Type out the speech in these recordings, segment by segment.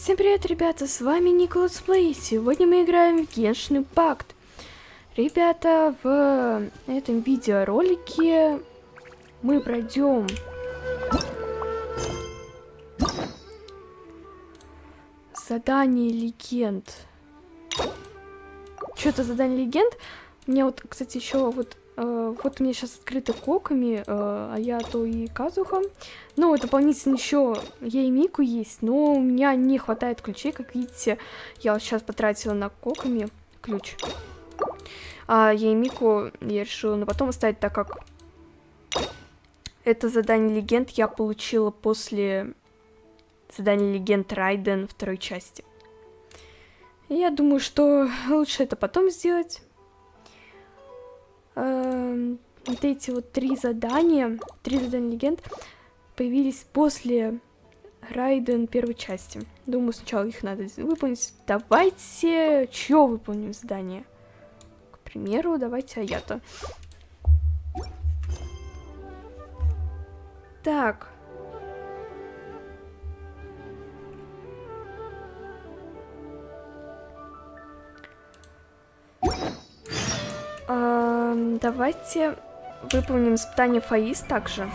Всем привет, ребята, с вами LETSPLAY. Сегодня мы играем в Genshin Impact. Ребята, в этом видеоролике мы пройдем задание легенд. Что-то задание легенд. Мне вот, кстати, еще вот у меня сейчас открыты коками Аято и Казуха. Ну, дополнительно еще я и Мику есть, но у меня не хватает ключей. Как видите, я вот сейчас потратила на коками ключ. А я и Мику я решила на потом оставить, так как это задание легенд я получила после задания легенд Райден второй части. И я думаю, что лучше это потом сделать. Вот эти вот три задания легенд появились после Райден первой части. Думаю, сначала их надо выполнить. Давайте... Чье выполним задание? К примеру, давайте Аято. Так. Давайте выполним испытание ФАИЗ также.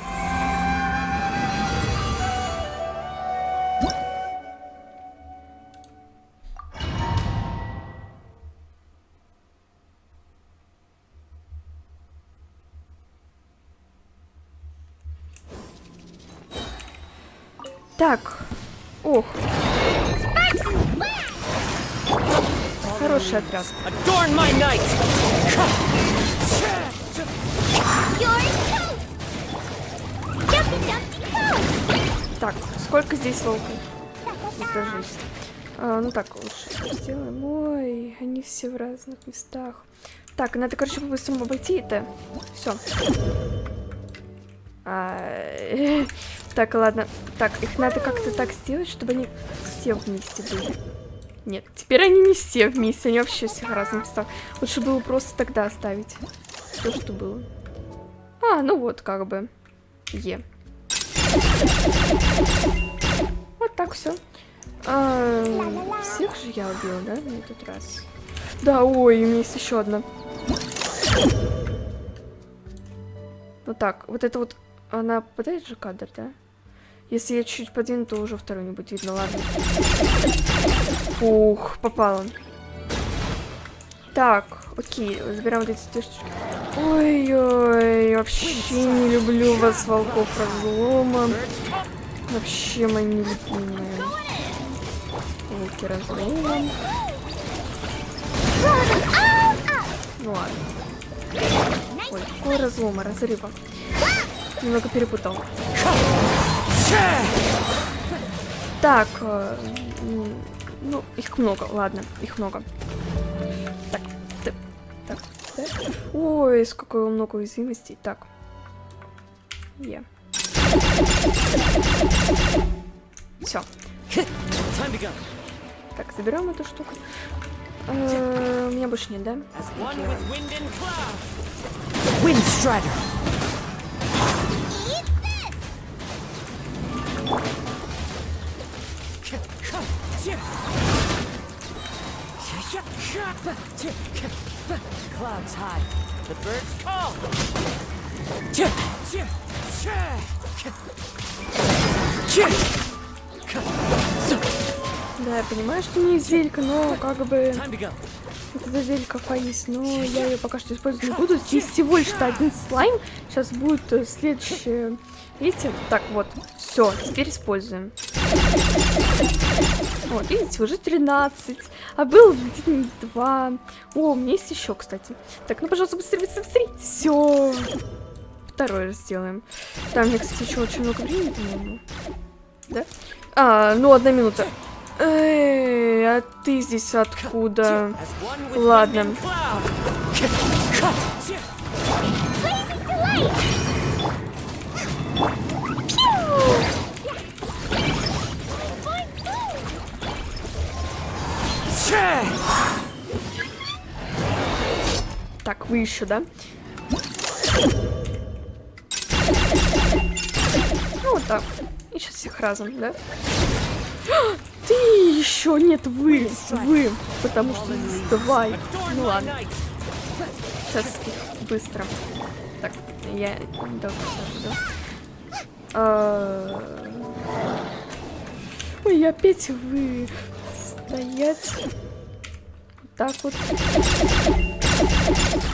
Так. Ох. Хороший отряд. Так, сколько здесь волков? Это жесть. Ну так, лучше сделаем. Ой, они все в разных местах. Так, надо, короче, по-быстрому обойти это. Все. Так, ладно. Так, их надо как-то так сделать, чтобы они все вместе были. Нет, теперь они не все вместе, они вообще все в разных местах. Лучше было просто тогда оставить то, что было. Ну вот, как бы. Вот так все. Всех же я убила, да, на этот раз? Да, ой, у меня есть еще одна. Вот так, вот это вот, она попадает же кадр, да? Если я чуть-чуть подвину, то уже второй не будет видно, ладно. Ух, попала. Так, окей, забираем вот эти штучки. Ой-ой, вообще не люблю вас, волков разлома. Вообще мои нелюбимые. Волки разлома. Ну ладно. Ой, какой разлома, разрыва. Немного перепутал. Так, ну, их много, ладно, их много. Так, да. Ой, сколько много уязвимостей. Так. Все. Так, забираем эту штуку. У меня больше нет, да? Clouds high, the birds call. Да, я понимаю, что не зелька, но как бы это зелька ФАИЗ, но я ее пока что использовать не буду. Здесь всего лишь один слайм. Сейчас будет следующее. Видите? Так, вот. Все, теперь используем. Вот, видите, уже 13. А был 2. О, у меня есть еще, кстати. Так, ну, пожалуйста, быстрее. Все. Второй раз сделаем. Там, мне, кстати, еще очень много времени, по-моему. Да? Ну, 1 минута. Эй, а ты здесь откуда? Ладно. Так, вы еще, да? Ну, вот так. И сейчас всех разом, да? Ты еще нет, вы, потому что давай. Ну ладно. Сейчас быстро. Так, я не должна сразу, ой, опять вы стоять. Вот так вот.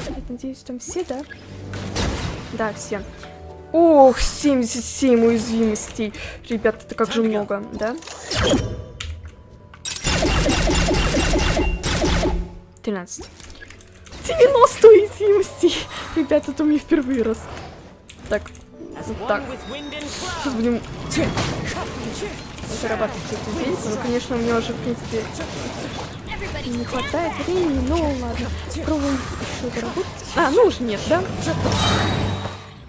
Я надеюсь, там все, да? Да, все. Ох, 77 уязвимостей. Ребята, это как же много, да? 13. 90 уязвимостей. Ребята, это у меня впервые раз. Так, вот так. Сейчас будем зарабатывать эту деньги. Ну, конечно, у меня уже, в принципе, не хватает времени, но ладно. Попробуем еще заработать. А, ну уже нет, да?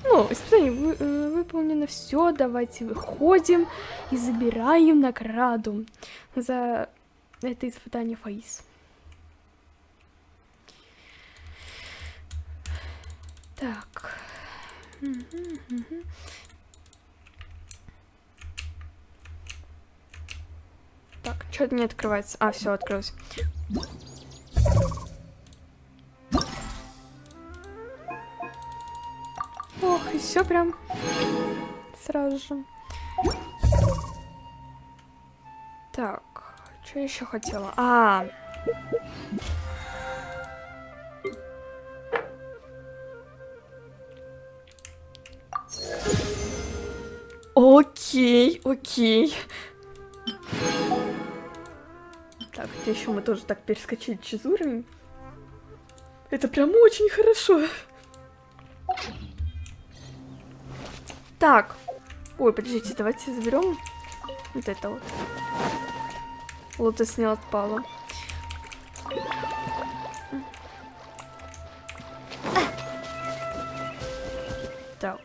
Ну, испытание выполнено. Все, давайте выходим и забираем награду за это испытание ФАИЗ. Так. Так, что-то не открывается. А, все, открылось. Ох, и все прям сразу же. Так, что еще хотела? Окей. Так, это еще мы тоже так перескочили через уровень. Это прям очень хорошо. Так. Ой, подождите, давайте заберем вот это вот. Лотос не отпала. Так.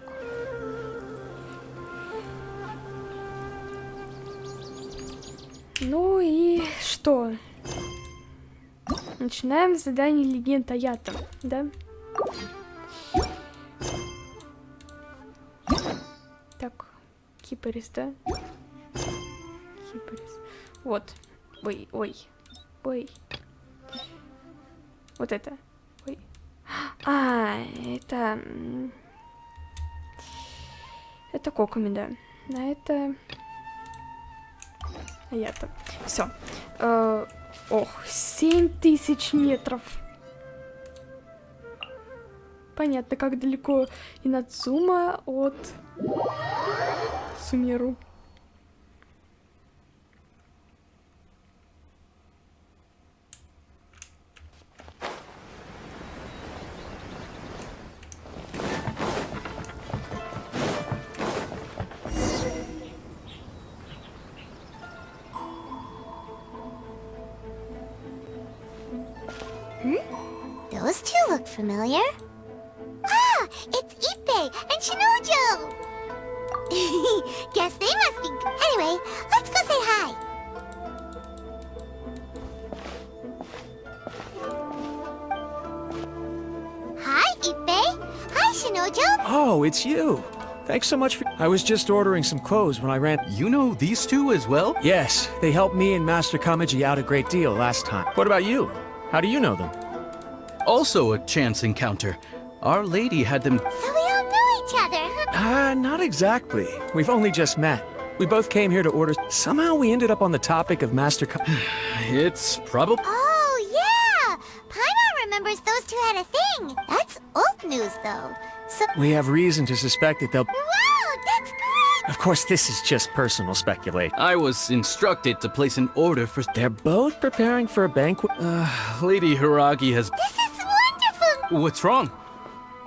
Ну и что? Начинаем задание легенд Аято, да? Так, КИПАРИС, да? КИПАРИС. Вот. Ой. Вот это. Ой. Это... Это коками, да. А это... Аято. Все. Ох, 7000 метров. Понятно, как далеко Инацума от Сумеру. Those two look familiar. Ah, it's Ippei and Shinojo! Guess they must be... Anyway, let's go say hi. Hi, Ippei. Hi, Shinojo. Oh, it's you. Thanks so much for... I was just ordering some clothes when I ran... You know these two as well? Yes, they helped me and Master Kamaji out a great deal last time. What about you? How do you know them? Also a chance encounter. Our lady had them... So we all know each other, huh? Not exactly. We've only just met. We both came here to order... Somehow we ended up on the topic of Master It's probably... Oh, yeah! Paimon remembers those two had a thing. That's old news, though. So... We have reason to suspect that they'll... Wow, that's great! Of course, this is just personal speculation. I was instructed to place an order for... They're both preparing for a banquet. Lady Hiragi has... This is wonderful! What's wrong?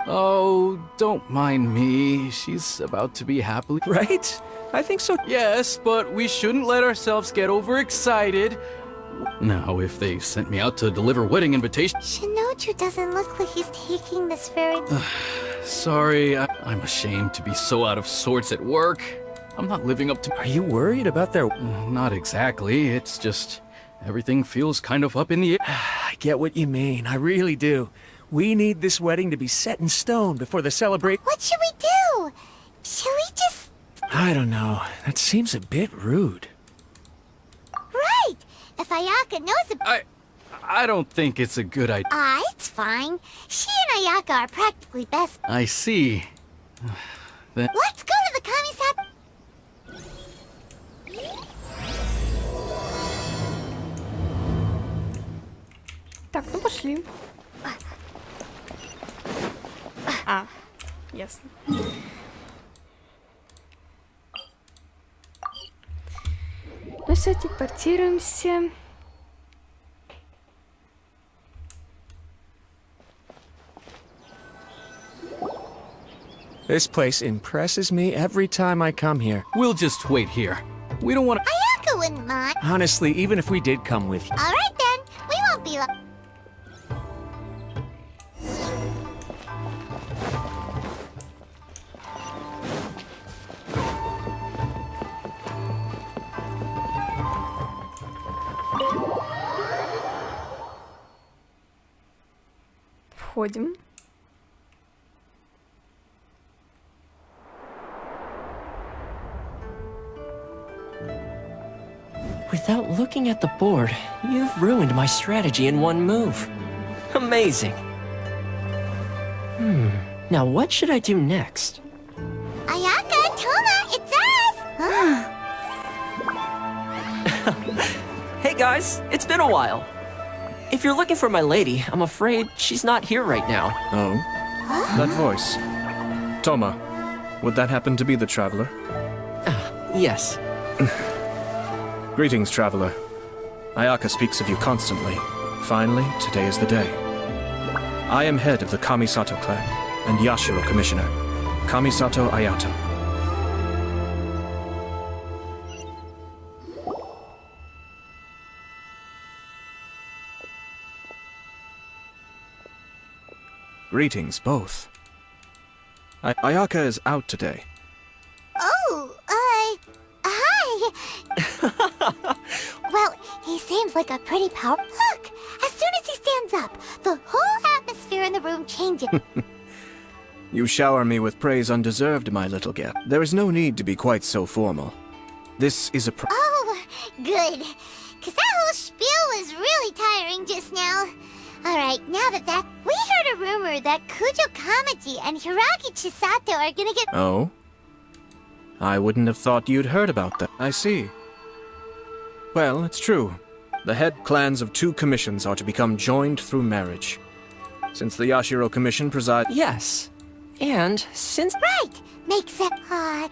Oh, don't mind me. She's about to be happily... Right? I think so. Yes, but we shouldn't let ourselves get overexcited. Now, if they sent me out to deliver wedding invitations... Shinoju doesn't look like he's taking this very... Sorry, I'm ashamed to be so out of sorts at work. I'm not living up to... Are you worried about their... Not exactly, it's just... Everything feels kind of up in the air. I get what you mean, I really do. We need this wedding to be set in stone before the celebration... What should we do? Should we just... I don't know. That seems a bit rude. if Ayaka knows about... I don't think it's a good idea. It's fine. She and Ayaka are practically best... I see. Then... Let's go to the Kamisato... Так, ну пошли. Ясно. Ну все, телепортируемся. This place impresses me every time I come here. We'll just wait here. We don't want to... Ayaka wouldn't mind. Honestly, even if we did come with you. Alright then, we won't be long. Входим. Without looking at the board, you've ruined my strategy in one move. Amazing. Now what should I do next? Ayaka, Toma, it's us! Hey guys, it's been a while. If you're looking for my lady, I'm afraid she's not here right now. Oh? That voice. Toma, would that happen to be the traveler? Yes. Greetings, traveler. Ayaka speaks of you constantly. Finally, today is the day. I am head of the Kamisato clan and Yashiro commissioner, Kamisato Aято. Greetings, both. Ayaka is out today. Oh, hi! Well, he seems like a pretty powerful... Look! As soon as he stands up, the whole atmosphere in the room changes. You shower me with praise undeserved, my little guest. There is no need to be quite so formal. This is a Oh, good. Because that whole spiel was really tiring just now. Alright, now that we heard a rumor that Kujo Kamaji and Hiragi Chisato are gonna get... Oh? I wouldn't have thought you'd heard about that. I see. Well, it's true. The head clans of two commissions are to become joined through marriage. Since the Yashiro Commission presides... Yes. And since... Right! Makes sense.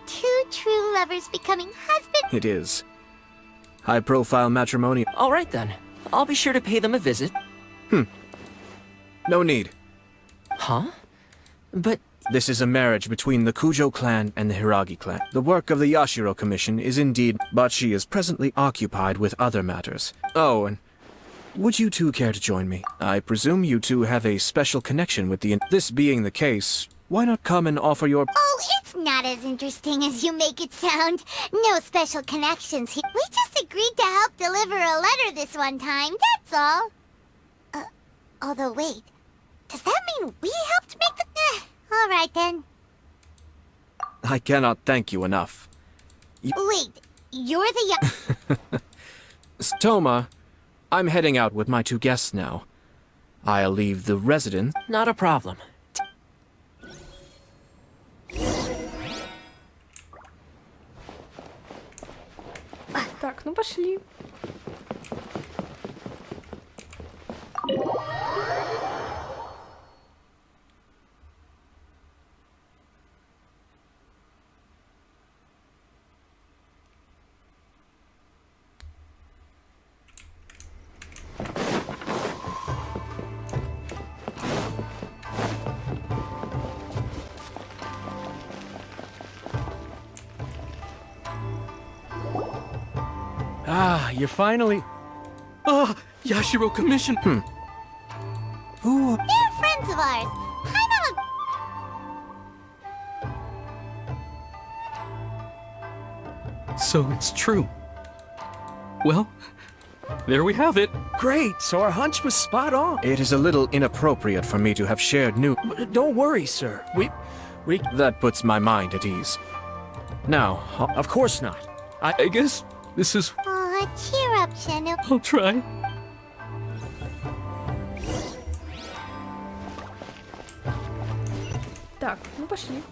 Two true lovers becoming husband... It is. High-profile matrimony... Alright then. I'll be sure to pay them a visit. No need. Huh? But... This is a marriage between the Kujo clan and the Hiragi clan. The work of the Yashiro Commission is indeed... But she is presently occupied with other matters. Oh, and... Would you two care to join me? I presume you two have a special connection with the... This being the case, why not come and offer your... Oh, it's not as interesting as you make it sound. No special connections here. We just agreed to help deliver a letter this one time, that's all. Although wait, does that mean we helped make the... Alright then. I cannot thank you enough. Wait, you're the... Toma, I'm heading out with my two guests now. I'll leave the residence... Not a problem. Так, ну пошли. Ah, you're finally... Yashiro Commission! Who... They're friends of ours. So it's true. Well, there we have it. Great, so our hunch was spot on. It is a little inappropriate for me to have shared new... Don't worry, sir. We... That puts my mind at ease. Now, Of course not. I guess this is... Aw, cheer up, option. I'll try. Так, ну пошли.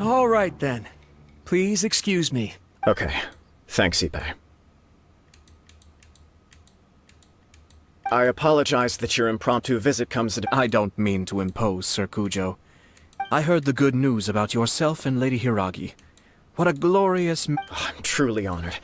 All right, then. Please excuse me. Okay. Thanks, Ippei. I apologize that your impromptu visit comes at... I don't mean to impose, Sir Kujo. I heard the good news about yourself and Lady Hiragi. What a glorious... I'm truly honored.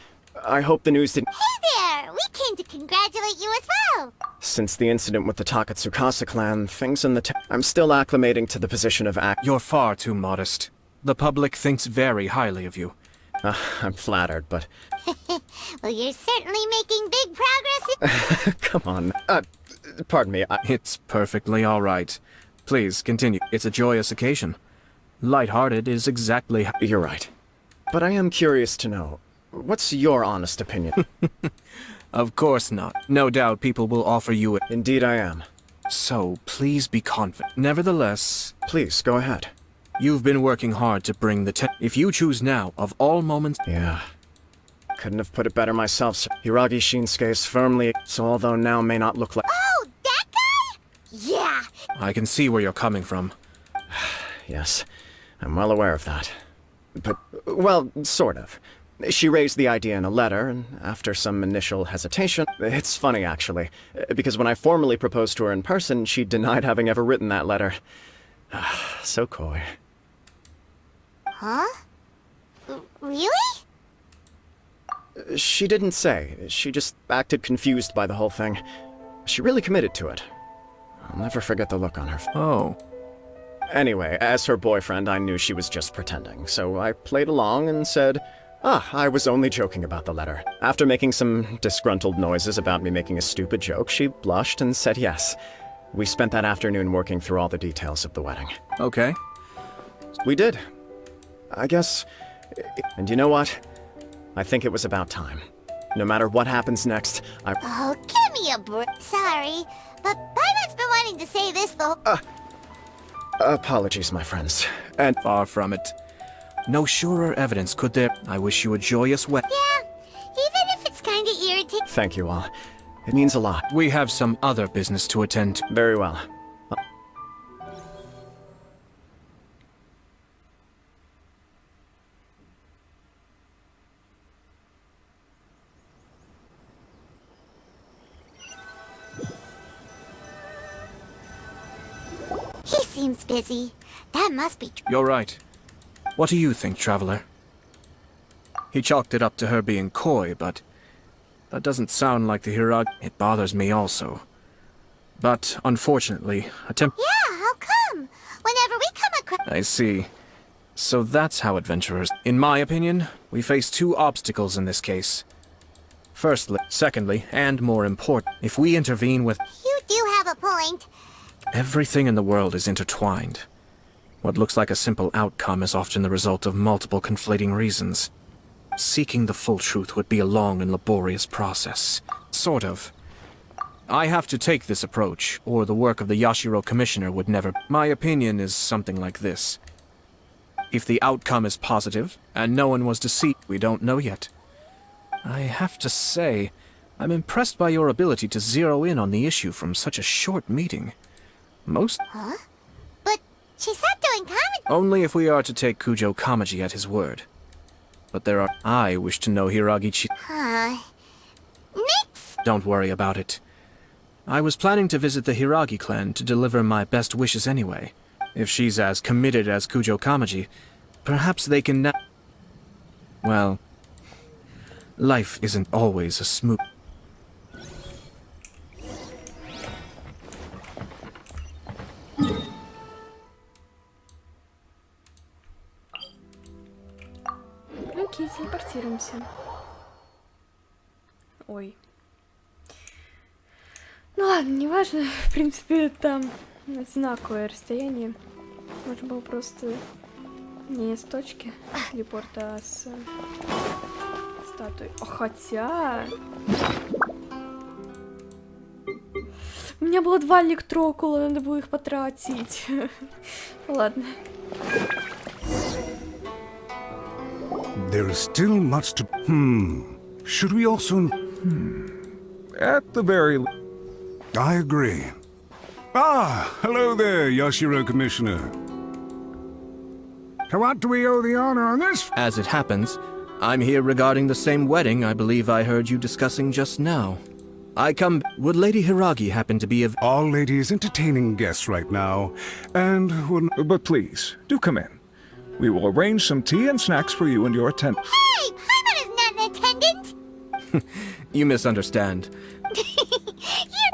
I hope the news didn't... Hey there! We came to congratulate you as well! Since the incident with the Takatsukasa clan, things in the I'm still acclimating to the position of act... You're far too modest. The public thinks very highly of you. I'm flattered, but... Well, you're certainly making big progress. Come on. Pardon me, It's perfectly all right. Please, continue. It's a joyous occasion. Lighthearted is exactly... You're right. But I am curious to know, what's your honest opinion? Of course not. No doubt people will offer you it. Indeed I am. So, please be confident. Nevertheless... Please, go ahead. You've been working hard to bring the If you choose now, of all moments... Yeah. Couldn't have put it better myself, sir. Hiragi Shinsuke is firmly... So although now may not look like... Oh, that guy? Yeah! I can see where you're coming from. Yes, I'm well aware of that. But, well, sort of. She raised the idea in a letter, and after some initial hesitation... It's funny, actually, because when I formally proposed to her in person, she denied having ever written that letter. So coy. Huh? Really? She didn't say. She just acted confused by the whole thing. She really committed to it. I'll never forget the look on her face. Oh. Anyway, as her boyfriend, I knew she was just pretending, so I played along and said, I was only joking about the letter. After making some disgruntled noises about me making a stupid joke, she blushed and said yes. We spent that afternoon working through all the details of the wedding. Okay. We did. I guess... And you know what? I think it was about time. No matter what happens next, Oh, give me a break. Sorry, but Paimon's been wanting to say this though. Apologies, my friends. And Far from it. No surer evidence could there... I wish you a joyous wedding. Yeah, even if it's kinda irritating. thank you all. It means a lot. We have some other business to attend to. Very well. He seems busy. That must be You're right. What do you think, Traveler? He chalked it up to her being coy, but... that doesn't sound like the Hiragi. It bothers me also. But, unfortunately, Yeah, how come? Whenever we come across... I see. So that's how adventurers... In my opinion, we face two obstacles in this case. Firstly, secondly, and more important, if we intervene with... You do have a point. Everything in the world is intertwined. What looks like a simple outcome is often the result of multiple conflating reasons. Seeking the full truth would be a long and laborious process. Sort of. I have to take this approach, or the work of the Yashiro Commissioner would never... My opinion is something like this. If the outcome is positive, and no one was deceived, we don't know yet. I have to say, I'm impressed by your ability to zero in on the issue from such a short meeting. Most... Huh? But she's not doing comedy. Only if we are to take Kujo Kamaji at his word. But there are... I wish to know Hiragichi... Nix! Don't worry about it. I was planning to visit the Hiragi clan to deliver my best wishes anyway. If she's as committed as Kujo Kamaji, perhaps they can Well... life isn't always a smooth... Окей, телепортируемся. Ой. Ну ладно, неважно. В принципе, там одинаковое расстояние. Можно было просто не с точки телепорта, а с статуей. Хотя... У меня было 2 электрокула, надо было их потратить. Ладно. There is still much to... Should we also... At the very... I agree. Ah, hello there, Yashiro Commissioner. To what do we owe the honor on this? As it happens, I'm here regarding the same wedding I believe I heard you discussing just now. Would Lady Hiragi happen to be of... All ladies entertaining guests right now, and would... But please, do come in. We will arrange some tea and snacks for you and your attendant. Hey, Paimon is not an attendant! You misunderstand.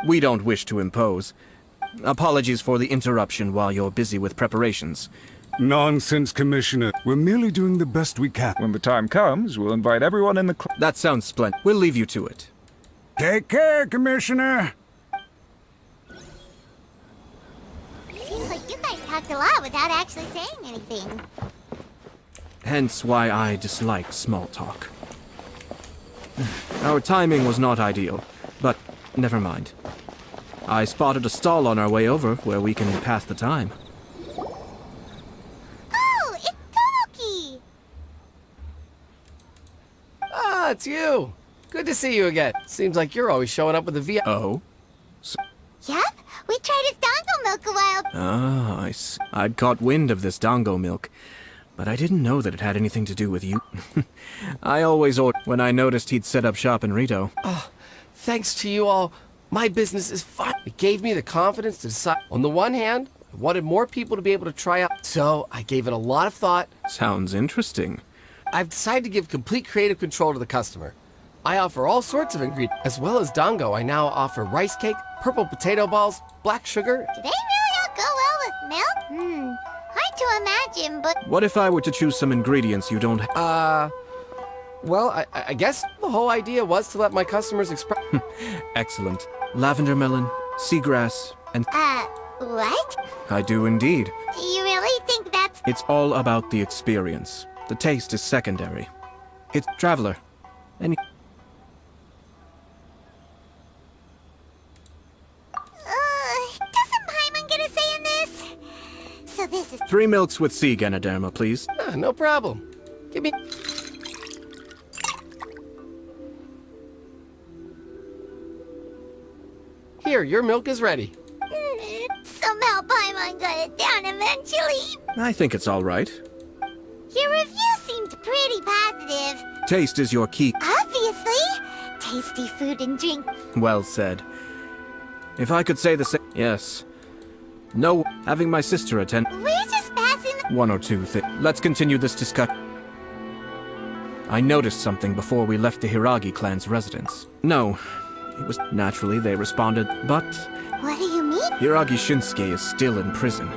We don't wish to impose. Apologies for the interruption while you're busy with preparations. Nonsense, Commissioner. We're merely doing the best we can. When the time comes, we'll invite everyone in the That sounds splendid. We'll leave you to it. Take care, Commissioner. Seems like you guys talked a lot without actually saying anything. Hence why I dislike small talk. Our timing was not ideal, but never mind. I spotted a stall on our way over where we can pass the time. Oh, it's Tomoki! Ah, it's you. Good to see you again. Seems like you're always showing up with a VIP. Oh? Yep, we tried his dango milk a while. Ah, I see. I'd caught wind of this dango milk, but I didn't know that it had anything to do with you. I always ordered when I noticed he'd set up shop in Rito. Oh, thanks to you all, my business is fine. It gave me the confidence to decide. On the one hand, I wanted more people to be able to try out, so I gave it a lot of thought. Sounds interesting. I've decided to give complete creative control to the customer. I offer all sorts of ingredients. As well as dango, I now offer rice cake, purple potato balls, black sugar. Do they really all go well with milk? Hard to imagine, but... What if I were to choose some ingredients you don't Well, I guess the whole idea was to let my customers express... Excellent. Lavender melon, seagrass, and... what? I do indeed. You really think that's... It's all about the experience. The taste is secondary. It's traveler. Any... doesn't Paimon get a say in this? So this is... 3 milks with sea Ganoderma, please. No problem. Give me... Here, your milk is ready. Somehow Paimon got it down eventually. I think it's all right. Your review seemed pretty positive. Taste is your key. Obviously. Tasty food and drink. Well said. If I could say the same... Yes. No, having my sister attend... We're just passing... One or two things. Let's continue this discussion. I noticed something before we left the Hiragi clan's residence. No, it was... Naturally, they responded, but... What do you mean? Hiragi Shinsuke is still in prison.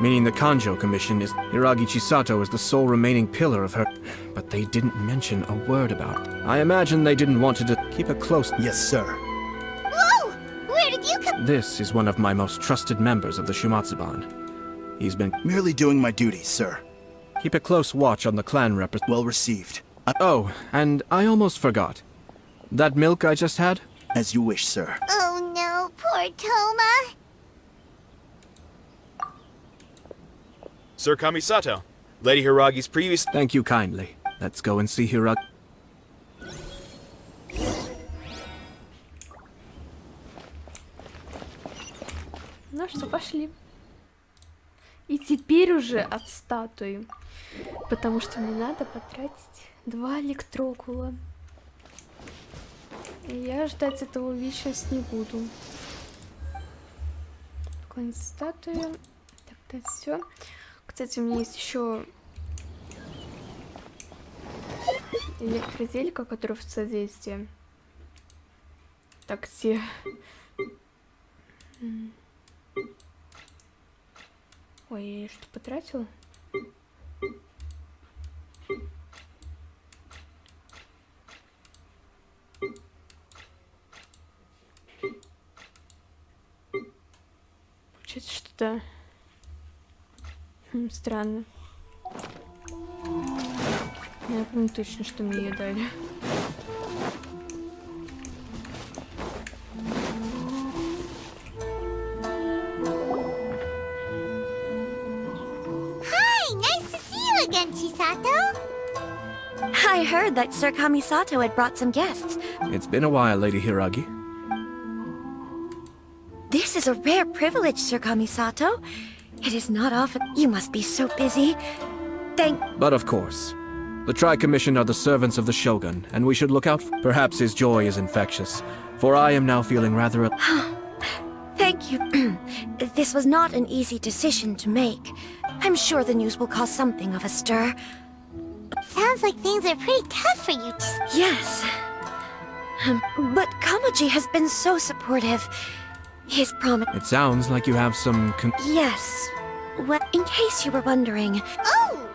Meaning the Kanjo Commission is... Hiragi Chisato is the sole remaining pillar of her... But they didn't mention a word about it. I imagine they didn't want to keep a close... Yes, sir. Whoa! Where did you come... This is one of my most trusted members of the Shumatsuban. He's been... Merely doing my duty, sir. Keep a close watch on the clan Well received. Oh, and I almost forgot. That milk I just had? As you wish, sir. Oh no, poor Toma. Sir Kamisato, Lady Hiragi's previous... Thank you kindly. Let's go and see Hiragi. Ну что, пошли. И теперь уже от статуи. Потому что мне надо потратить 2 электрокула. И я ждать этого сейчас не буду. Поклониться статуи. Так, все. Кстати, у меня есть еще электрозелька, которая в содействии. Так, все. Ой, я что потратила? что-то странно. Я помню точно, что мне ее дали. Hi, nice to see you again, Chisato. I heard that Sir Kamisato had brought some guests. It's been a while, Lady Hiragi. This is a rare privilege, Sir Kamisato. It is not often. You must be so busy. But of course. The Tri-Commission are the servants of the Shogun, and we should look out. Perhaps his joy is infectious, for I am now feeling rather... Thank you. This was not an easy decision to make. I'm sure the news will cause something of a stir. Sounds like things are pretty tough for you. Yes. But Kamaji has been so supportive. His promise... It sounds like you have some... Yes. Well, in case you were wondering... Oh!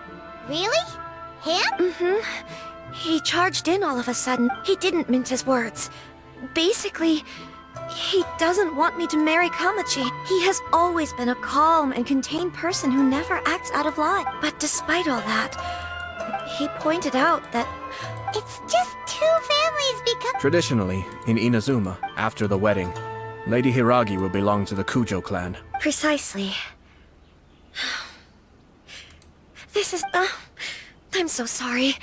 Really? Him? He charged in all of a sudden. He didn't mince his words. Basically, he doesn't want me to marry Kamaji. He has always been a calm and contained person who never acts out of line. But despite all that, he pointed out that... It's just two families become... Traditionally, in Inazuma, after the wedding, Lady Hiragi will belong to the Kujo clan. Precisely. This is... I'm so sorry.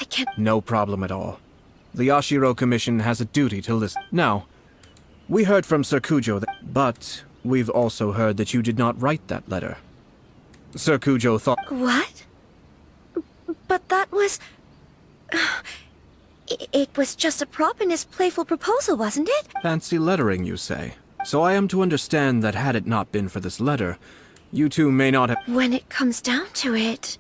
I can't... No problem at all. The Yashiro Commission has a duty to listen. Now, we heard from Sir Kujo that... But we've also heard that you did not write that letter. Sir Kujo thought... What? But that was... It was just a prop in his playful proposal, wasn't it? Fancy lettering, you say. So I am to understand that had it not been for this letter, you two may not have... When it comes down to it...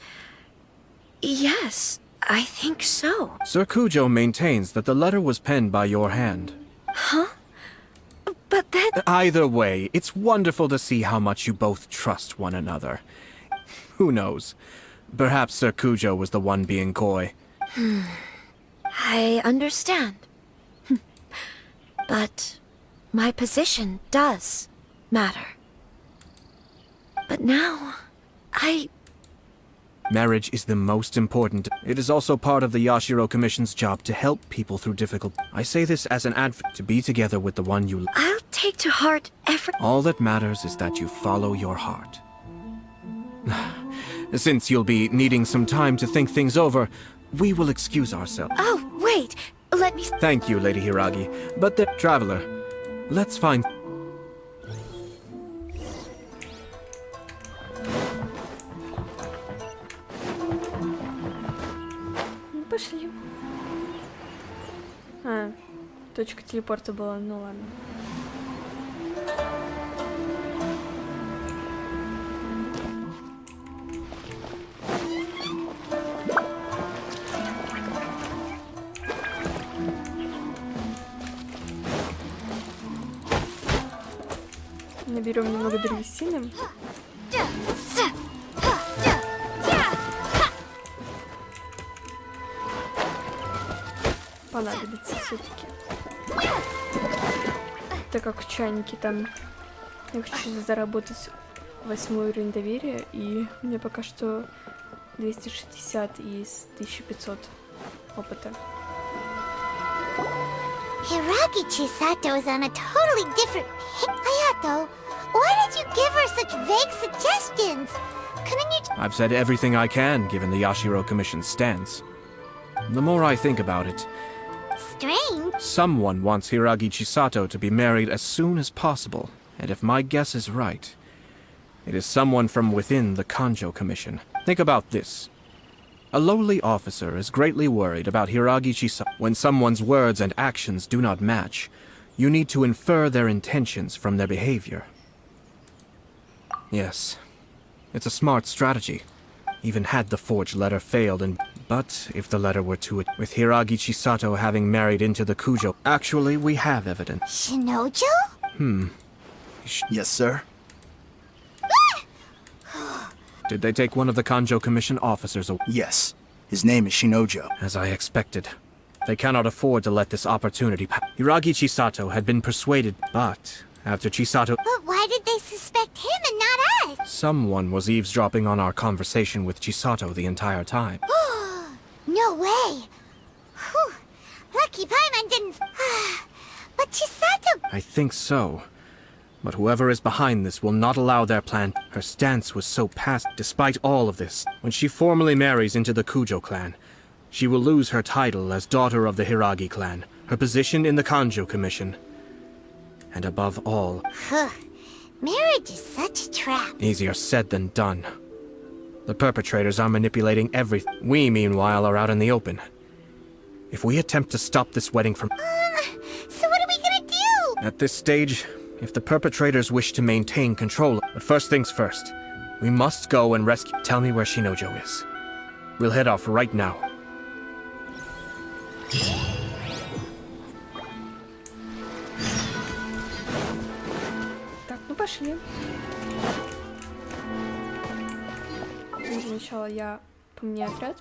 Yes, I think so. Sir Kujo maintains that the letter was penned by your hand. Huh? But then... Either way, it's wonderful to see how much you both trust one another. Who knows? Perhaps Sir Kujo was the one being coy. I understand. But my position does matter. But now, Marriage is the most important. It is also part of the Yashiro Commission's job to help people through difficult... I say this as an advocate to be together with the one you... I'll take to heart every... All that matters is that you follow your heart. Since you'll be needing some time to think things over, we will excuse ourselves. Oh, wait! Let me... Thank you, Lady Hiragi. But the... Traveler, let's find... Пошли. Точка телепорта была, ну ладно. Наберем немного древесины. Понадобится все-таки. Так как в чайнике там я хочу заработать 8 уровень доверия, и у меня пока что 260 из 1500 опыта. Hiragi Chisato is on a totally different... Aято, why did you give her such vague suggestions? Couldn't you... I've said everything I can, given the Yashiro Commission's stance. The more I think about it... Strange. Someone wants Hiragi Chisato to be married as soon as possible, and if my guess is right, it is someone from within the Kanjo Commission. Think about this. A lowly officer is greatly worried about Hiragi Chisato. When someone's words and actions do not match, you need to infer their intentions from their behavior. Yes, it's a smart strategy. Even had the forged letter failed and... But if the letter were to it, with Hiragi Chisato having married into the Kujo... Actually, we have evidence. Shinojo? Yes, sir? Did they take one of the Kanjo Commission officers away? Yes. His name is Shinojo. As I expected. They cannot afford to let this opportunity pass. Hiragi Chisato had been persuaded, but after Chisato... But why Why did they suspect him and not us? Someone was eavesdropping on our conversation with Chisato the entire time. No way. Whew. Lucky Paimon didn't... But Chisato... I think so. But whoever is behind this will not allow their plan. Her stance was so past. Despite all of this, when she formally marries into the Kujo clan, she will lose her title as daughter of the Hiragi clan, her position in the Kanjo Commission, and above all... Marriage is such a trap. Easier said than done. The perpetrators are manipulating everything. We, meanwhile, are out in the open. If we attempt to stop this wedding from... So what are we gonna do? At this stage, if the perpetrators wish to maintain control... But first things first, we must go and rescue... Tell me where Shinojo is. We'll head off right now. Так, ну пошли. Сначала я поменяю отряд.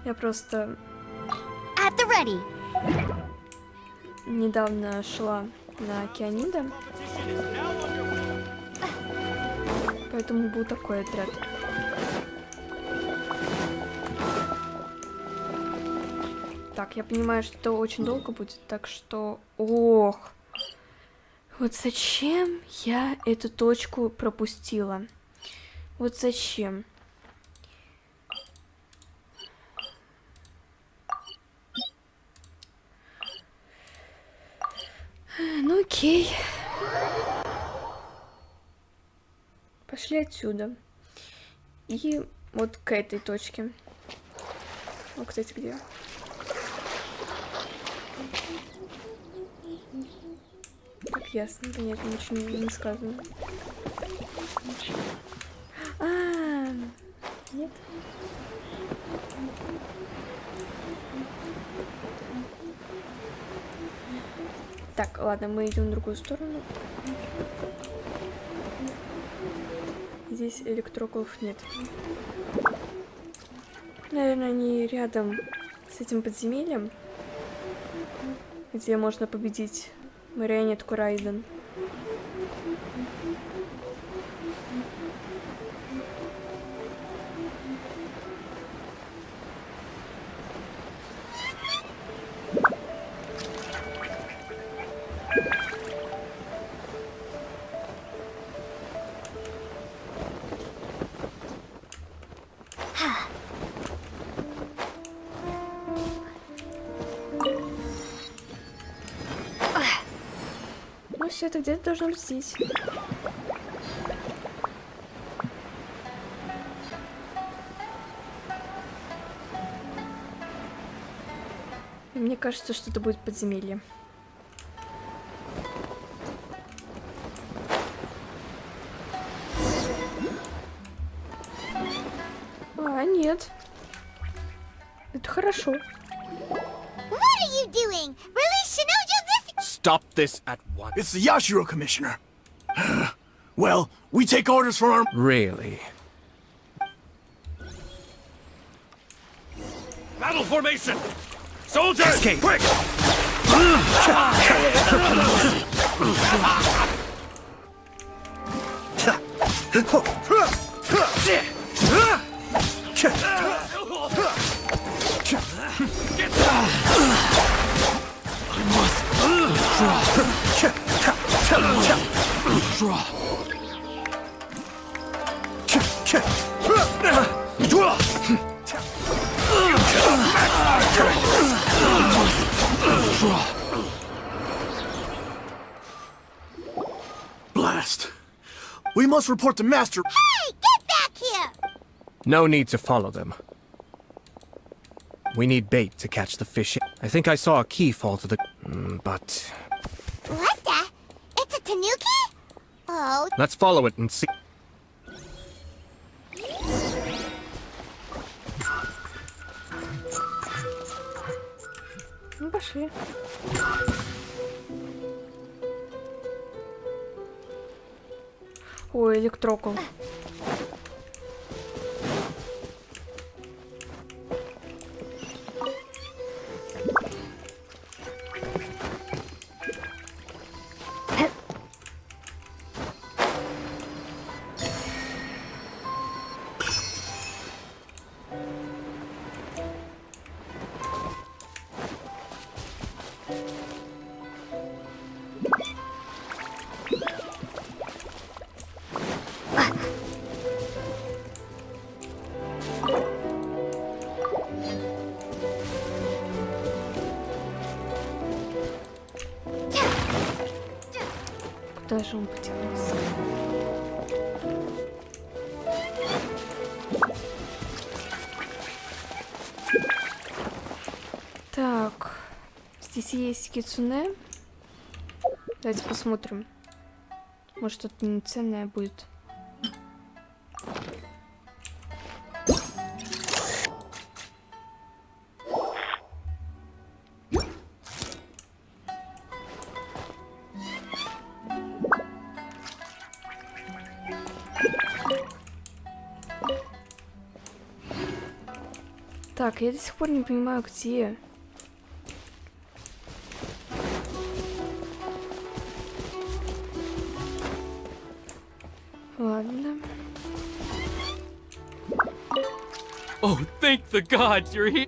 Я просто At the ready. недавно шла на океанида, поэтому был такой отряд. Так, я понимаю, что это очень долго будет, так что... Ох! Вот зачем я эту точку пропустила? Вот зачем? Ну окей. Пошли отсюда. И вот к этой точке. О, кстати, где? Так ясно, понятно, ничего не сказано. Нет. Так, ладно, мы идем в другую сторону. Здесь электроколов нет. Наверное, они рядом с этим подземельем, где можно победить марионетку Райден. Ну все, это где-то должно быть здесь. И мне кажется, что это будет подземелье. А, нет. Это хорошо. What are you doing? Release Shinojo this... Stop this at once. It's the Yashiro Commissioner. Well, we take orders from our... Really? Battle formation! Soldiers, Escape. quick! Blast. We must report the master. Hey, get back here! No need to follow them. We need bait to catch the fish. I think I saw a key fall to the... but... What the? It's a tanuki? Oh. Let's follow it and see... Ну, пошли. Ой, электрокол. Куда же он потянулся? Так, здесь есть кицуне. Давайте посмотрим. Может, что-то неценное будет. Так, я до сих пор не понимаю, где. Ладно. Oh, thank the gods you're here.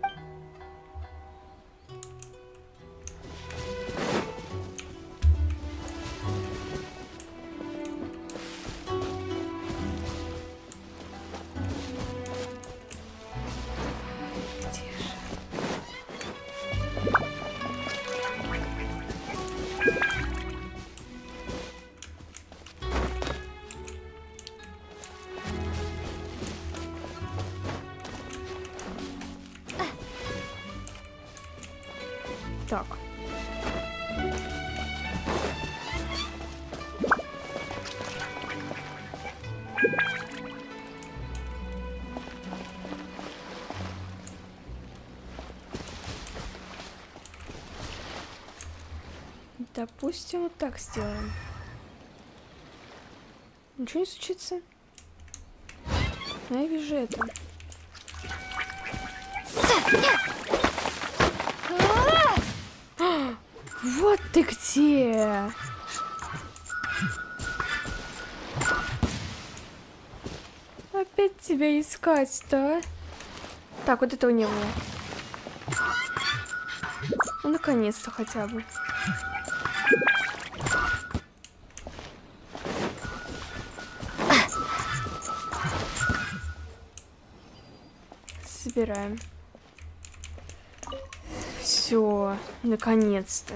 Так. Допустим, вот так сделаем. Ничего не случится. Я вижу это. Вот ты где! Опять тебя искать-то, а? Так, вот этого не было. Ну, наконец-то хотя бы. Собираем. Все, наконец-то.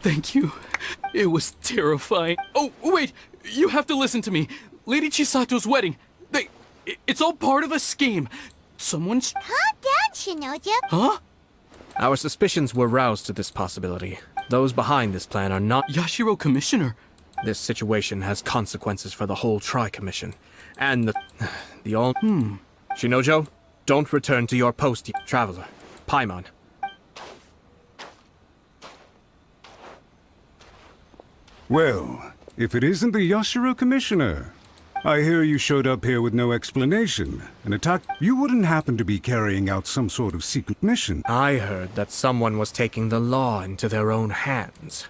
Thank you. It was terrifying. Oh, wait! You have to listen to me. Lady Chisato's wedding. It's all part of a scheme. Someone's... Calm down, Shinoja. Huh? Our suspicions were roused to this possibility. Those behind this plan are not... Yashiro Commissioner. This situation has consequences for the whole Tri-Commission. And the all... Shinojo, don't return to your post, traveler. Paimon. Well, if it isn't the Yashiro Commissioner. I hear you showed up here with no explanation. An attack... You wouldn't happen to be carrying out some sort of secret mission? I heard that someone was taking the law into their own hands.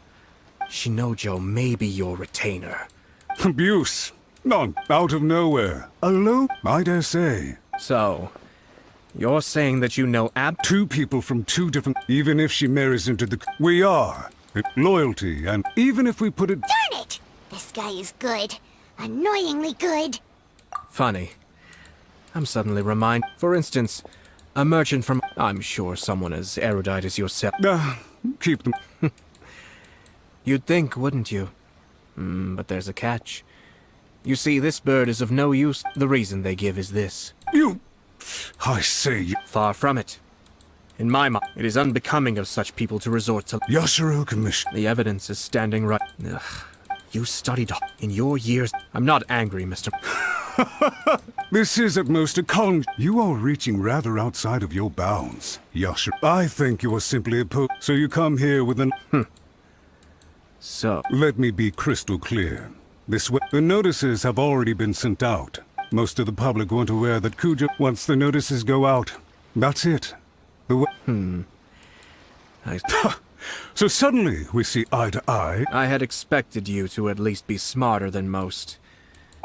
Shinojo may be your retainer. Abuse. None. Out of nowhere. Alone, I dare say. So, you're saying that you know two people from two different... Even if she marries into the... We are. Loyalty, and even if we put it... Darn it! This guy is good. Annoyingly good. Funny. I'm suddenly reminded... For instance, a merchant from... I'm sure someone as erudite as yourself... keep them... You'd think, wouldn't you? But there's a catch. You see, this bird is of no use. The reason they give is this. You... I say you... Far from it. In my mind, it is unbecoming of such people to resort to... Yashiro Commission. The evidence is standing right... Ugh. You studied in your years... I'm not angry, Mr... This is at most a con... You are reaching rather outside of your bounds, Yashiro. I think you are simply a so you come here with an... So... Let me be crystal clear. The notices have already been sent out. Most of the public weren't aware that Kujo... Once the notices go out, that's it. So suddenly we see eye to eye. I had expected you to at least be smarter than most.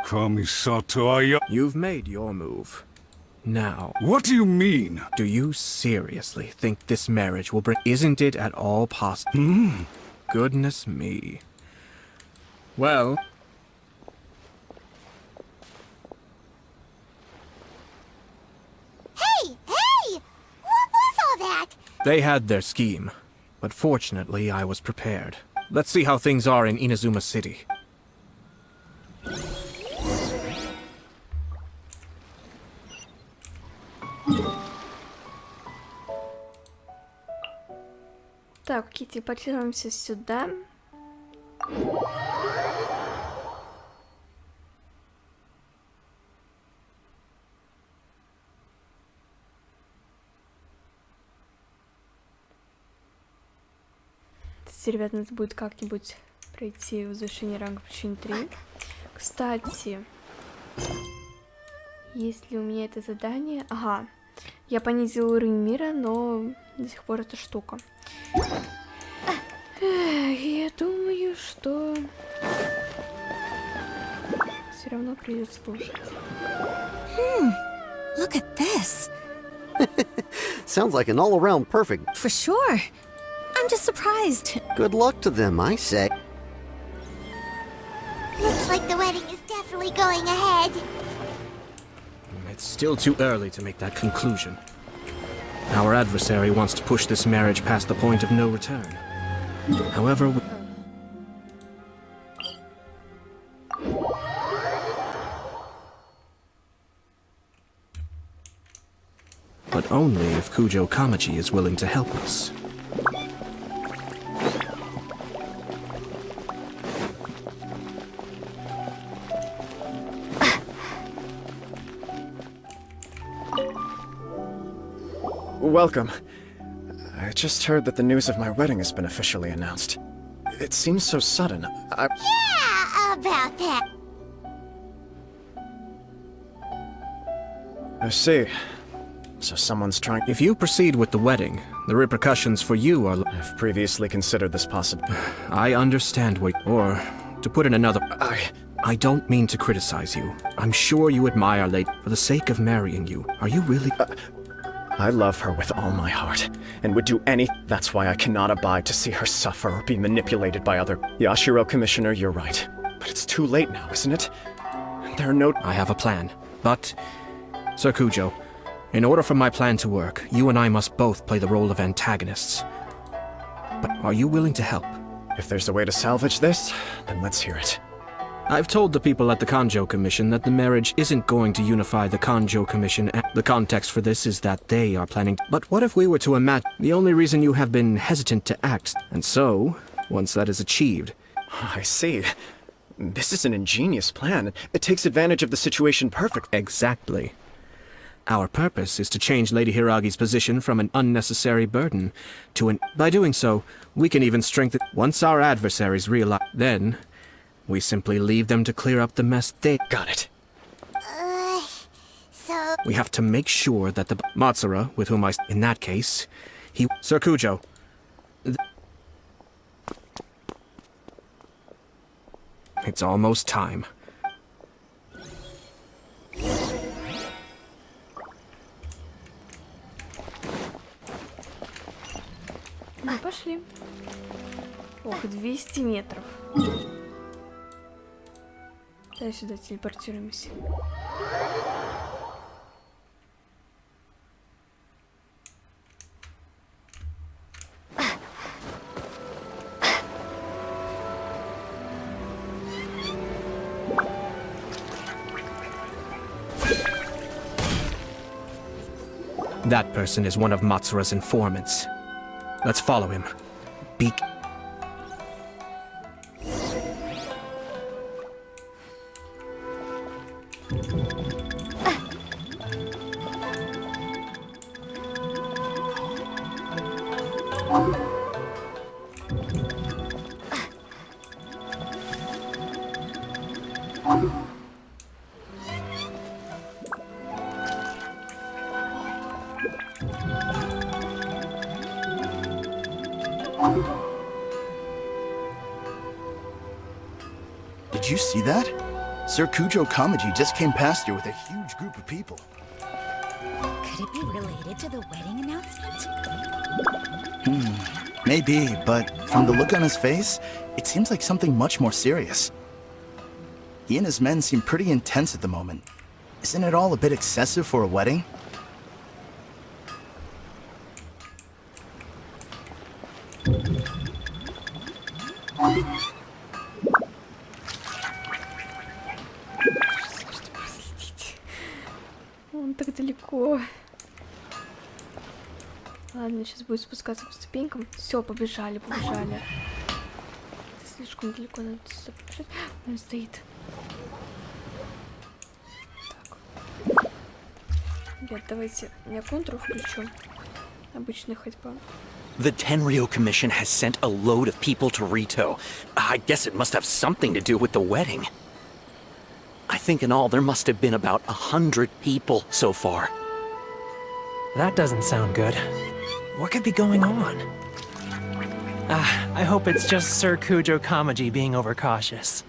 Kamisato, You've made your move. Now... What do you mean? Do you seriously think this marriage will bring... Isn't it at all possible? Goodness me. Well... Hey! Hey! What was all that? They had their scheme, but fortunately I was prepared. Let's see how things are in Inazuma City. Так, окей, телепортируемся сюда. Кстати, ребят, надо будет как-нибудь пройти возвышение ранга причин 3. Кстати, есть ли у меня это задание? Ага, я понизила уровень мира, но до сих пор эта штука. Я думаю, что все равно придется слушать. Look at this. Sounds like an all-around perfect. For sure. I'm just surprised. Good luck to them, I say. Looks like the wedding is definitely going ahead. It's still too early to make that conclusion. Our adversary wants to push this marriage past the point of no return. However, but only if Kujo Kamachi is willing to help us. Welcome. I just heard that the news of my wedding has been officially announced. It seems so sudden. Yeah, about that. I see. So someone's trying... If you proceed with the wedding, the repercussions for you are... I've previously considered this possible. I understand what... Or, to put it another... I don't mean to criticize you. I'm sure you admire Lady... For the sake of marrying you, are you really... I love her with all my heart, and would do anything. That's why I cannot abide to see her suffer or be manipulated by other... Yashiro Commissioner, you're right. But it's too late now, isn't it? There are no... I have a plan, but... Sir Kujo, in order for my plan to work, you and I must both play the role of antagonists. But are you willing to help? If there's a way to salvage this, then let's hear it. I've told the people at the Kanjo Commission that the marriage isn't going to unify the Kanjo Commission. The context for this is that they are planning... But what if we were to imagine the only reason you have been hesitant to act? And so, once that is achieved... I see. This is an ingenious plan. It takes advantage of the situation perfectly. Exactly. Our purpose is to change Lady Hiragi's position from an unnecessary burden to an... By doing so, we can even strengthen... Once our adversaries realize... Then... we simply leave them to clear up the mess they... Got it. So... We have to make sure that the... Matsura, with whom I... In that case, he... Sir Kujo. It's almost time. Ну, пошли. Ох, 200 метров. Давай сюда телепортируемся. That person is one of Matsura's informants. Let's follow him. Did you see that? Sir Kujo Kamaji just came past here with a huge group of people. Could it be related to the wedding announcement? Maybe, but from the look on his face, it seems like something much more serious. He and his men seem pretty intense at the moment. Isn't it all a bit excessive for a wedding? далеко. Ладно, сейчас будет спускаться по ступенькам. Все, побежали. Это слишком далеко, надо побежать. Он стоит. Так. Ребят, давайте я контур включу. Обычная ходьба. The Tenryo Commission has sent a load of people to Rito. I guess it must have something to do with the wedding. I think in all there must have been about 100 people so far. That doesn't sound good. What could be going on? I hope it's just Sir Kujo Kamaji being overcautious.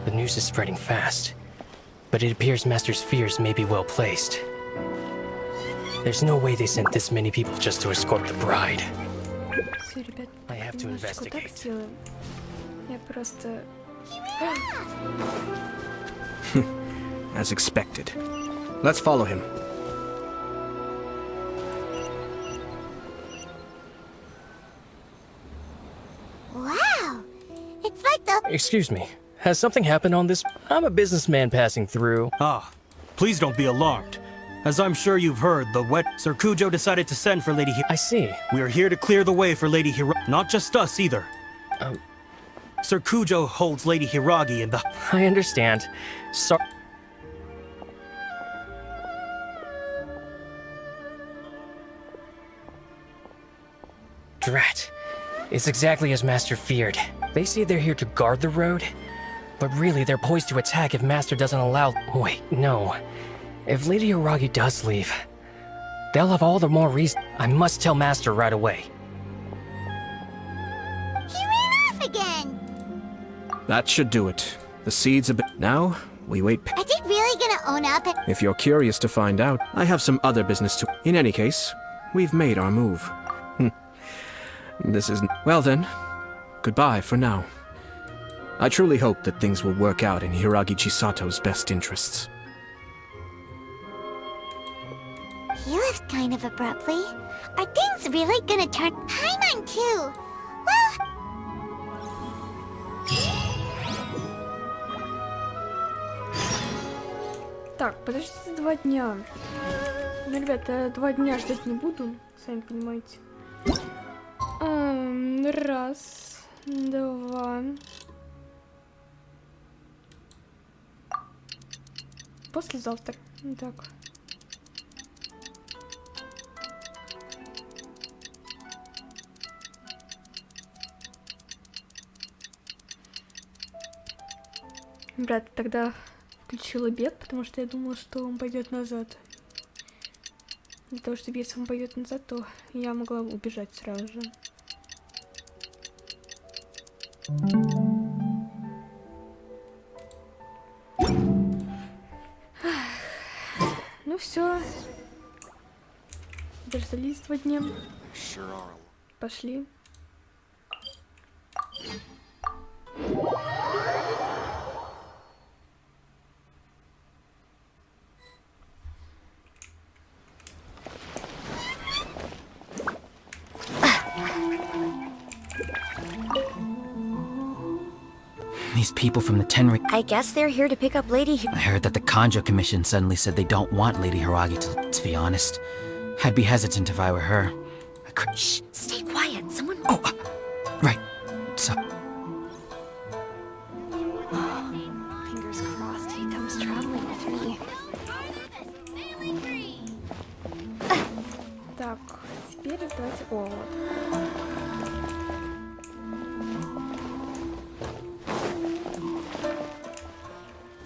The news is spreading fast, but it appears Master's fears may be well placed. There's no way they sent this many people just to escort the bride. I have to investigate. Я просто... As expected. Let's follow him. Wow! It's like the... Excuse me, has something happened on this? I'm a businessman passing through. Ah, please don't be alarmed. As I'm sure you've heard, Sir Kujo decided to send for Lady I see. We are here to clear the way for Lady Hiragi. Not just us, either. Sir Kujo holds Lady Hiragi in the... I understand. Sorry. Drat. It's exactly as Master feared. They say they're here to guard the road, but really they're poised to attack if Master doesn't allow... Wait, no. If Lady Hiragi does leave, they'll have all the more reason. I must tell Master right away. He ran off again! That should do it. The seeds a bit. Now, we wait. Are they really gonna own up? If you're curious to find out, I have some other business to... In any case, we've made our move. This isn't... Well then, goodbye for now. I truly hope that things will work out in Hiragi Chisato's best interests. He left kind of abruptly. Are things really gonna turn... Paimon too! Well... Так, подождите 2 дня. Ну, ребята, я 2 дня ждать не буду, сами понимаете. 1, 2. Послезавтра. Так. Брат, тогда включила бег, потому что я думала, что он пойдет назад. Для того, чтобы если он пойдет назад, то я могла убежать сразу же. Ну все. Дождались 2 дня. Пошли. These people from the Tenryo... I guess they're here to pick up Lady I heard that the Kanjo Commission suddenly said they don't want Lady Hiragi to be honest. I'd be hesitant if I were her. Shh, stay quiet. Someone... Oh, right. So... Fingers crossed he comes traveling with me. Так, теперь давайте... О, вот.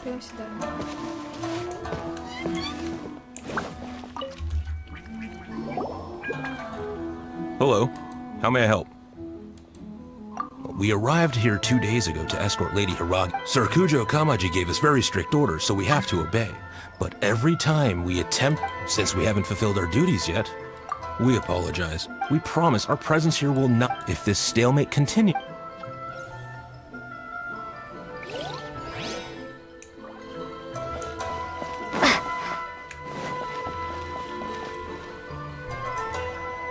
Прямо сюда. Hello. How may I help? We arrived here 2 days ago to escort Lady Hiragi. Sir Kujo Kamaji gave us very strict orders, so we have to obey. But every time we attempt, since we haven't fulfilled our duties yet, we apologize. We promise our presence here will not, if this stalemate continues.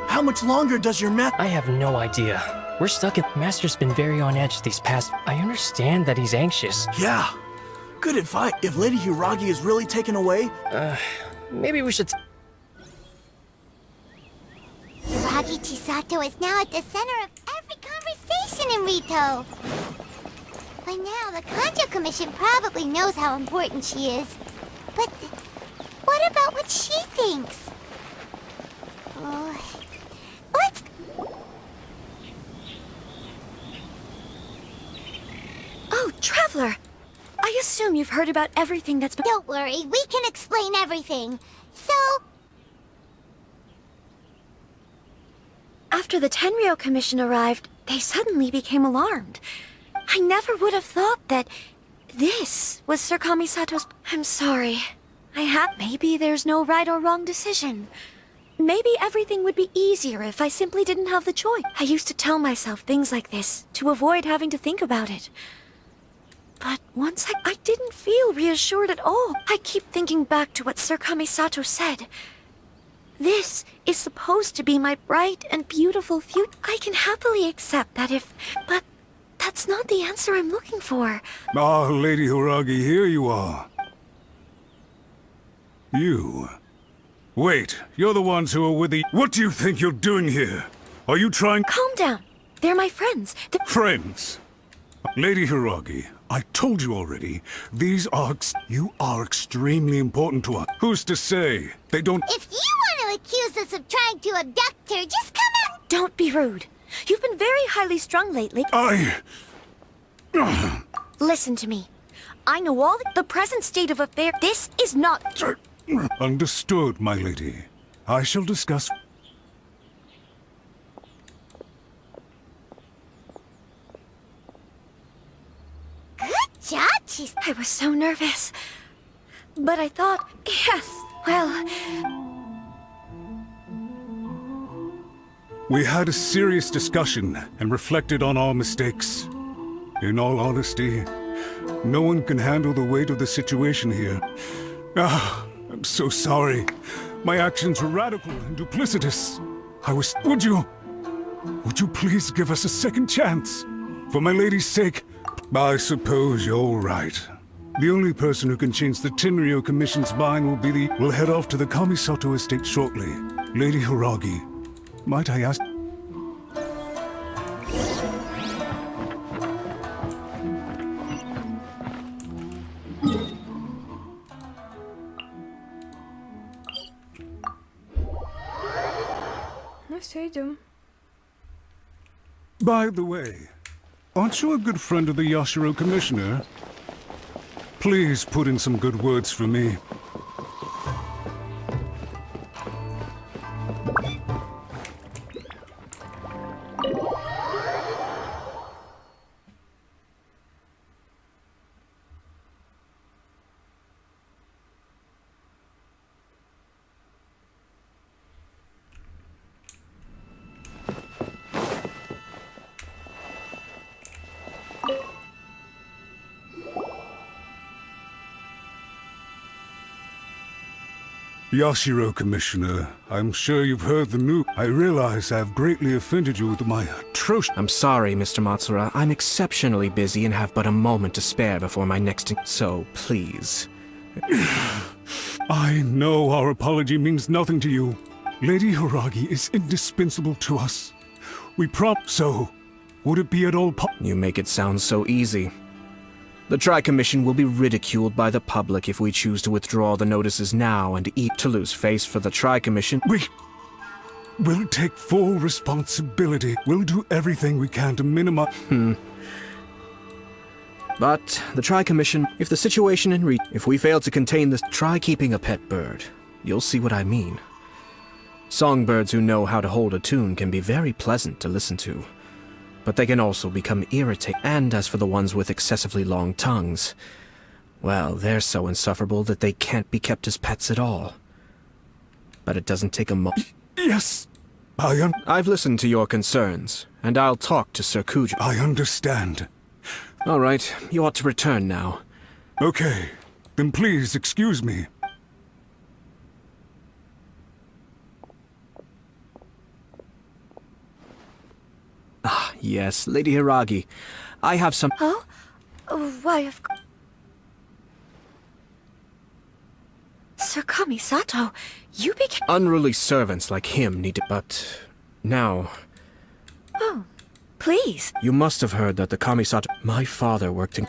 How much longer does your meth... I have no idea. We're stuck in... Master's been very on edge these past... I understand that he's anxious. Yeah. Good advice. If Lady Hiragi is really taken away... Maybe we should... Hiragi Chisato is now at the center of every conversation in Rito. By now, the Kanjo Commission probably knows how important she is. But what about what she thinks? Let's... Oh, Traveler! I assume you've heard about everything that's been... Don't worry, we can explain everything. So... After the Tenryou Commission arrived, they suddenly became alarmed. I never would have thought that this was Sir Kamisato's... I'm sorry. Maybe there's no right or wrong decision. Maybe everything would be easier if I simply didn't have the choice. I used to tell myself things like this to avoid having to think about it. But once I didn't feel reassured at all. I keep thinking back to what Sir Kamisato said. This is supposed to be my bright and beautiful future. I can happily accept that but that's not the answer I'm looking for. Ah, Lady Hiragi, here you are. You. Wait, you're the ones who are with the... What do you think you're doing here? Are you trying... Calm down. They're my friends. Friends? Lady Hiragi, I told you already, you are extremely important to us. Who's to say they don't... If you want to accuse us of trying to abduct her, just come out... Don't be rude. You've been very highly strung lately. Listen to me. I know all the present state of affairs. This is not... Understood, my lady. I shall discuss... Good job, I was so nervous. But I thought, yes, well... We had a serious discussion and reflected on our mistakes. In all honesty, no one can handle the weight of the situation here. I'm so sorry. My actions were radical and duplicitous. Would you please give us a second chance? For my lady's sake, I suppose you're right. The only person who can change the Tenryou Commission's mind will head off to the Kamisato estate shortly. Lady Hiragi, might I ask... Ну все, идем. By the way, aren't you a good friend of the Yashiro Commissioner? Please put in some good words for me. Yashiro, Commissioner, I'm sure you've heard the news. I realize I've greatly offended you with my atrocious... I'm sorry, Mr. Matsura. I'm exceptionally busy and have but a moment to spare before my next... So, please. I know our apology means nothing to you. Lady Hiragi is indispensable to us. So, would it be at all You make it sound so easy. The Tri-Commission will be ridiculed by the public if we choose to withdraw the notices now and to lose face for the Tri-Commission. We'll take full responsibility. We'll do everything we can to minimize... But the Tri-Commission, if the situation if we fail to contain this, try keeping a pet bird. You'll see what I mean. Songbirds who know how to hold a tune can be very pleasant to listen to. But they can also become irritating. And as for the ones with excessively long tongues, well, they're so insufferable that they can't be kept as pets at all. But it doesn't take a Yes, I've listened to your concerns, and I'll talk to Sir Kujo. I understand. All right, you ought to return now. Okay, then please excuse me. yes, Lady Hiragi. I have some... Oh? Why, of course. Sir Kamisato, you became... Unruly servants like him need to... But... now... Oh, please. You must have heard that the Kamisato... My father worked in...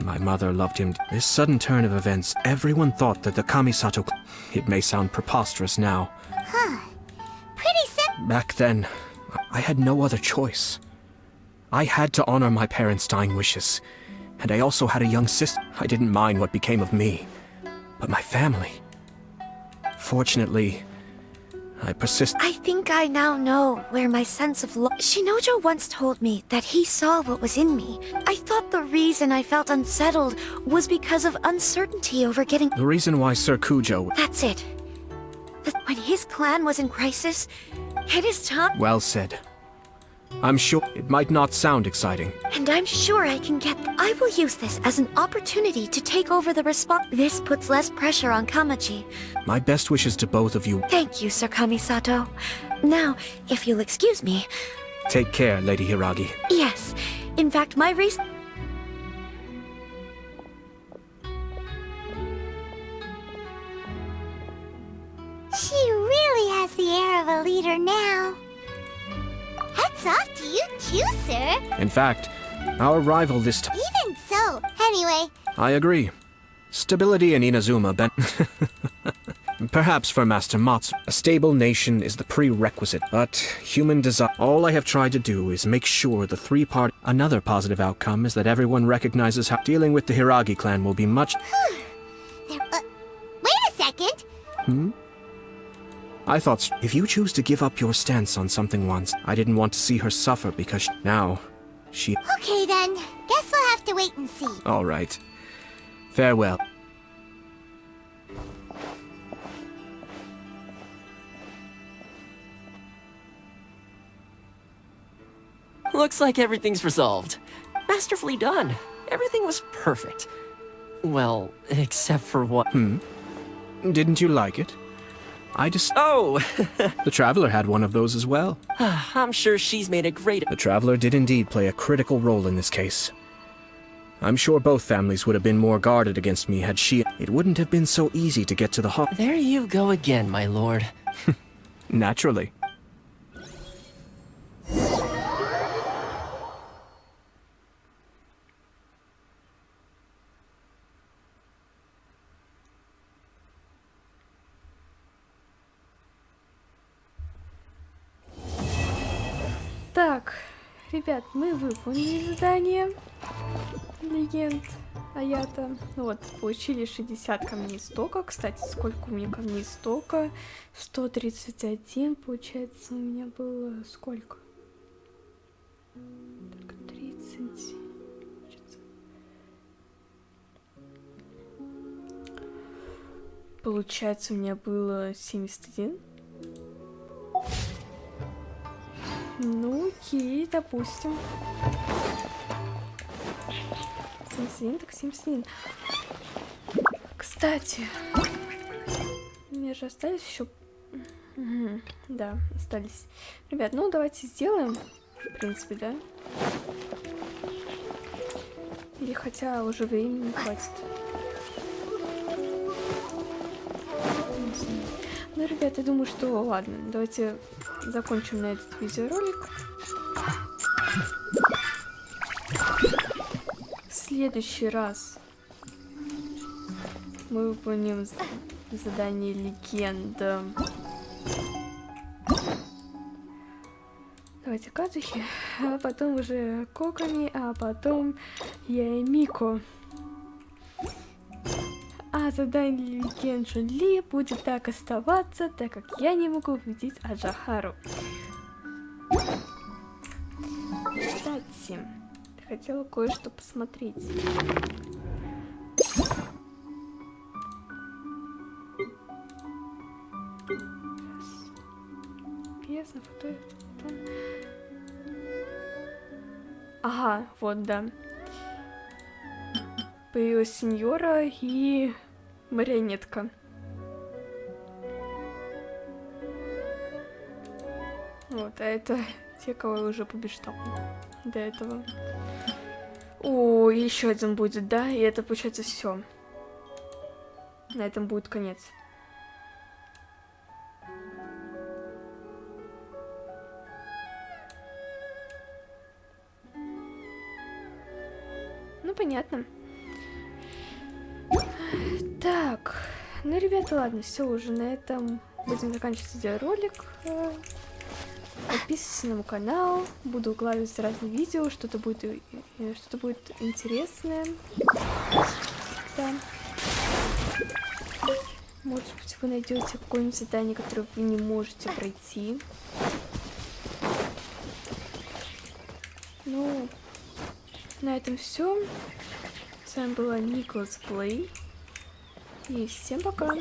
My mother loved him. This sudden turn of events, everyone thought that the Kamisato... It may sound preposterous now. Huh. Pretty simple. Back then, I had no other choice. I had to honor my parents' dying wishes. And I also had a young sister. I didn't mind what became of me. But my family... Fortunately, I persisted. I think I now know where my sense of Shinojo once told me that he saw what was in me. I thought the reason I felt unsettled was because of uncertainty over getting... The reason why Sir Kujo... That's it. When his clan was in crisis, it is time... Well said. I'm sure it might not sound exciting. And I'm sure I can get... I will use this as an opportunity to take over the This puts less pressure on Kamachi. My best wishes to both of you. Thank you, Sir Kamisato. Now, if you'll excuse me... Take care, Lady Hiragi. Yes. In fact, my reason... She really has the air of a leader now. Hats off to you too, sir. In fact, our rival this time... Even so. Anyway. I agree. Stability in Inazuma Perhaps for Master Matsu, a stable nation is the prerequisite, but human desire... All I have tried to do is make sure the three-part... Another positive outcome is that everyone recognizes how dealing with the Hiragi clan will be much... Wait a second. I thought, if you choose to give up your stance on something once, I didn't want to see her suffer because now, she... Okay then, guess we'll have to wait and see. All right. Farewell. Looks like everything's resolved. Masterfully done. Everything was perfect. Well, except for what... Didn't you like it? I just... Oh! The Traveler had one of those as well. I'm sure she's made a great... The Traveler did indeed play a critical role in this case. I'm sure both families would have been more guarded against me had she... It wouldn't have been so easy to get to the hub. There you go again, my lord. Naturally. Так, ребят, мы выполнили задание легенд Аято. Вот, получили 60 камней стока. Кстати, сколько у меня камней стока? 131, получается, у меня было сколько? Так, 30. Получается, у меня было 71. Ну, окей, допустим. 71, так 71. Кстати, у меня же остались еще... Да, остались. Ребят, ну давайте сделаем, в принципе, да? Или хотя уже времени не хватит. Ну, ребят, я думаю, что ладно, давайте закончим на этот видеоролик. В следующий раз мы выполним задание легенда. Давайте Кадзухи, а потом уже Коками, а потом я и Мико. А задание легенд Ли будет так оставаться, так как я не могу победить Аджахару. Кстати, хотела кое-что посмотреть. Бездна, фото. Ага, вот, да. Появилась сеньора и марионетка. Вот, а это те, кого я уже побеждал до этого. О, еще один будет, да? И это получается все. На этом будет конец. Ну, понятно. Так, ну, ребята, ладно, все уже на этом будем заканчивать видеоролик. Подписывайтесь на мой канал, буду выкладывать разные видео, что-то будет интересное. Да. Может быть, вы найдете какое-нибудь задание, которое вы не можете пройти. Ну, на этом все. С вами была LETSPLAY. И всем пока.